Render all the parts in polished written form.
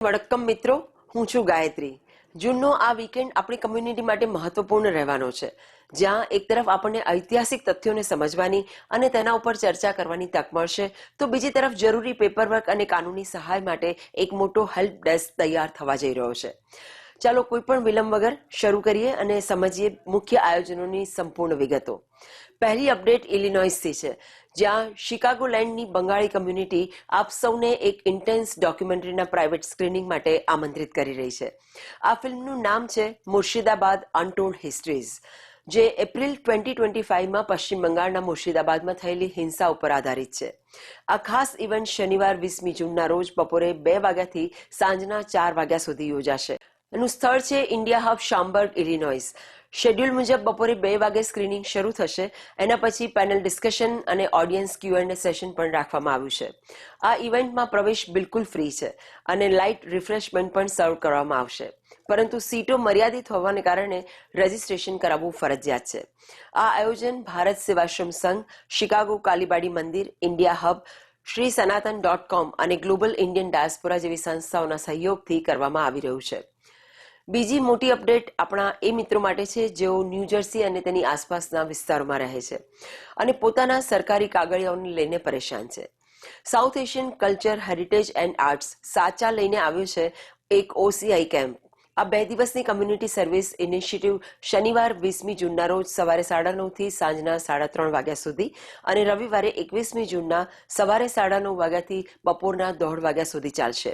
વડક્કમ મિત્રો, હું છું ગાયત્રી. જૂનનો આ વીકેન્ડ આપણી કમ્યુનિટી માટે મહત્વપૂર્ણ રહેવાનો છે, જ્યાં એક તરફ આપણને ઐતિહાસિક તથ્યોને સમજવાની અને તેના ઉપર ચર્ચા કરવાની તક મળશે, તો બીજી તરફ જરૂરી પેપરવર્ક અને કાનૂની સહાય માટે એક મોટો હેલ્પ ડેસ્ક તૈયાર થવા જઈ રહ્યો છે. ચાલો કોઈ પણ વિલંબ વગર શરૂ કરીએ અને સમજીએ મુખ્ય આયોજનોની સંપૂર્ણ વિગતો. પહેલી અપડેટ ઇલિનોઇસથી છે, જ્યાં શિકાગોલેન્ડની બંગાળી કમ્યુનિટી આપ સૌને એક ઇન્ટેન્સ ડોક્યુમેન્ટરીના પ્રાઇવેટ સ્ક્રીનિંગ માટે આમંત્રિત કરી રહી છે. આ ફિલ્મનું નામ છે મુર્શિદાબાદ અનટોલ્ડ હિસ્ટ્રીઝ, જે એપ્રિલ 2025માં પશ્ચિમ બંગાળના મુર્શિદાબાદમાં થયેલી હિંસા ઉપર આધારિત છે. આ ખાસ ઇવેન્ટ શનિવાર 20મી જૂનના રોજ બપોરે 2 વાગ્યાથી સાંજના 4 વાગ્યા સુધી યોજાશે. એનું સ્થળ છે ઇન્ડિયા હબ શામબર્ગ, ઇલિનોઇસ. શેડ્યુલ મુજબ બપોરે 2 વાગે સ્ક્રીનિંગ શરૂ થશે. એના પછી પેનલ ડિસ્કશન અને ઓડિયન્સ Q&A સેશન પણ રાખવામાં આવ્યું છે. આ ઇવેન્ટમાં પ્રવેશ બિલકુલ ફ્રી છે અને લાઇટ રિફ્રેશમેન્ટ પણ સર્વ કરવામાં આવશે, પરંતુ સીટો મર્યાદિત હોવાને કારણે રજીસ્ટ્રેશન કરાવવું ફરજિયાત છે. આ આયોજન ભારત સેવાશ્રમ સંઘ, શિકાગો કાલીબાડી મંદિર, ઇન્ડિયા હબ, શ્રી સનાતન.com અને ગ્લોબલ ઇન્ડિયન ડાયસ્પોરા જેવી સંસ્થાઓના સહયોગથી કરવામાં આવી રહ્યું છે. બીજી મોટી અપડેટ આપણા એ મિત્રો માટે છે જેઓ ન્યૂજર્સી અને તેની આસપાસના વિસ્તારોમાં રહે છે અને પોતાના સરકારી કાગળિયાઓને લઈને પરેશાન છે. South Asian culture, heritage and arts સાચા લઈને આવ્યો છે એક OCI કેમ્પ. આ 2 દિવસની કમ્યુનિટી સર્વિસ ઇનિશિયેટિવ શનિવાર 20મી જૂનના રોજ સવારે 9:30થી સાંજના 3:30 વાગ્યા સુધી અને રવિવારે 21મી જૂનના સવારે 9:30 વાગ્યાથી બપોરના 1:30 વાગ્યા સુધી ચાલશે.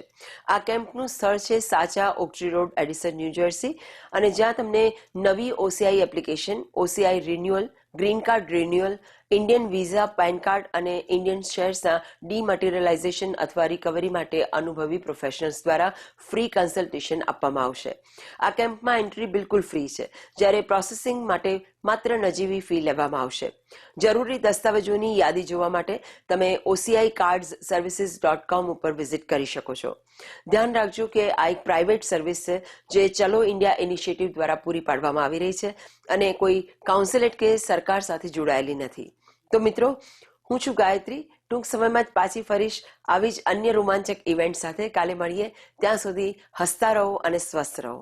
આ કેમ્પનું સ્થળ છે સાચા, ઓક્ટ્રી રોડ, એડિસન, ન્યૂજર્સી, અને જ્યાં તમને નવી OCI application, OCI renewal, green card renewal, Indian visa, PAN card અને ઇન્ડિયન શેર્સના ડીમટીરિયલાઇઝેશન અથવા રિકવરી માટે અનુભવી પ્રોફેશનલ્સ દ્વારા ફ્રી કન્સલ્ટેશન આપવામાં આવશે. આ કેમ્પમાં એન્ટ્રી બિલકુલ ફ્રી છે, જ્યારે પ્રોસેસિંગ માટે માત્ર નજીવી ફી લેવામાં આવશે. જરૂરી દસ્તાવેજોની યાદી જોવા માટે તમે OCIcardsservices.com ઉપર વિઝિટ કરી શકો છો. ધ્યાન રાખજો કે આ એક પ્રાઇવેટ સર્વિસ છે જે ચલો ઇન્ડિયા ઇનિશિયેટિવ દ્વારા પૂરી પાડવામાં આવી રહી છે અને કોઈ કાઉન્સિલેટ કે સરકાર સાથે જોડાયેલી નથી. તો મિત્રો, હું છું ગાયત્રી. ટૂંક સમયમાં જ પાછી ફરીશ આવી જ અન્ય રોમાંચક ઇવેન્ટ સાથે. કાલે મળીએ. ત્યાં સુધી હસતા રહો અને સ્વસ્થ રહો.